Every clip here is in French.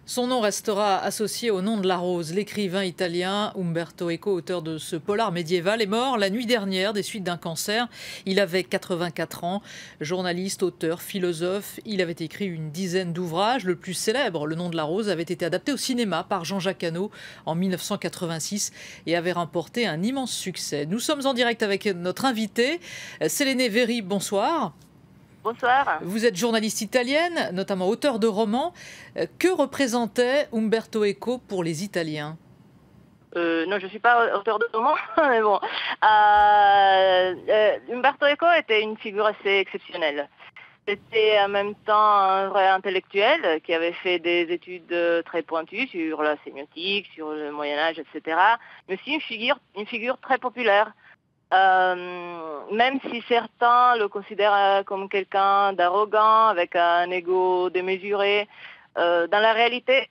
Son nom restera associé au nom de la rose. L'écrivain italien Umberto Eco, auteur de ce polar médiéval, est mort la nuit dernière des suites d'un cancer. Il avait 84 ans. Journaliste, auteur, philosophe, il avait écrit une dizaine d'ouvrages. Le plus célèbre, Le nom de la rose, avait été adapté au cinéma par Jean-Jacques Hano en 1986 et avait remporté un immense succès. Nous sommes en direct avec notre invitée, Séléné Véry. Bonsoir. Bonsoir. Vous êtes journaliste italienne, notamment auteur de romans. Que représentait Umberto Eco pour les Italiens? Non, je ne suis pas auteur de roman, mais bon. Umberto Eco était une figure assez exceptionnelle. C'était en même temps un vrai intellectuel qui avait fait des études très pointues sur la sémiotique, sur le Moyen-Âge, etc. Mais aussi une figure très populaire. Même si certains le considèrent comme quelqu'un d'arrogant, avec un ego démesuré, dans la réalité,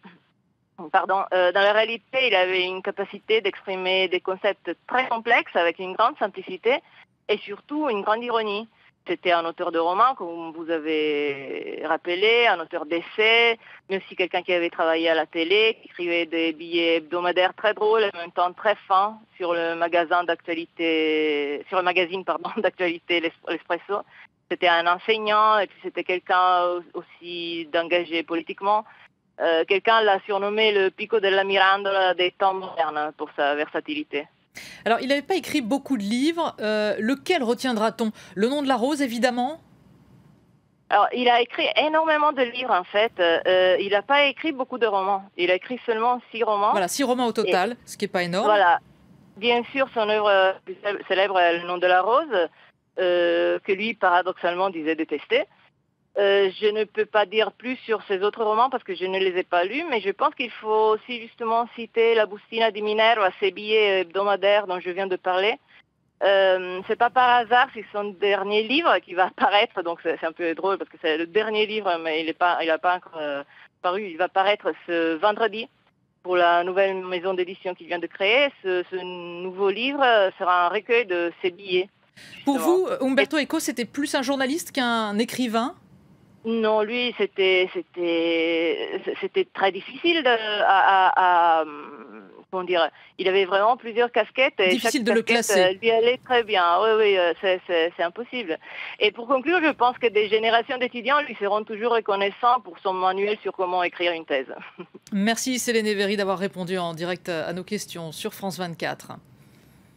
il avait une capacité d'exprimer des concepts très complexes avec une grande simplicité et surtout une grande ironie. C'était un auteur de romans, comme vous avez rappelé, un auteur d'essais, mais aussi quelqu'un qui avait travaillé à la télé, qui écrivait des billets hebdomadaires très drôles et en même temps très fins sur le magazine d'actualité, l'Espresso. C'était un enseignant et puis c'était quelqu'un aussi d'engagé politiquement. Quelqu'un l'a surnommé le Pico della Mirandola des temps modernes pour sa versatilité. Alors, il n'avait pas écrit beaucoup de livres. Lequel retiendra-t-on? Le nom de la rose, évidemment. Alors, il a écrit énormément de livres, en fait. Il n'a pas écrit beaucoup de romans. Il a écrit seulement 6 romans. Voilà, 6 romans au Et total, ce qui n'est pas énorme. voilà. Bien sûr, son œuvre plus célèbre est Le nom de la rose, que lui, paradoxalement, disait détester. Je ne peux pas dire plus sur ces autres romans parce que je ne les ai pas lus, mais je pense qu'il faut aussi justement citer La Bustina di Minerva, ces billets hebdomadaires dont je viens de parler. C'est pas par hasard, c'est son dernier livre qui va paraître, donc c'est un peu drôle parce que c'est le dernier livre, mais il n'a pas encore paru. Il va paraître ce vendredi pour la nouvelle maison d'édition qu'il vient de créer. Ce nouveau livre sera un recueil de ses billets, Pour justement. vous, Umberto Eco, c'était plus un journaliste qu'un écrivain? Non, lui, c'était très difficile comment dire. Il avait vraiment plusieurs casquettes et chaque Difficile de le casquette classer. lui allait très bien. Oui, oui, c'est impossible. Et pour conclure, je pense que des générations d'étudiants lui seront toujours reconnaissants pour son manuel sur comment écrire une thèse. Merci Séléné Véry d'avoir répondu en direct à nos questions sur France 24.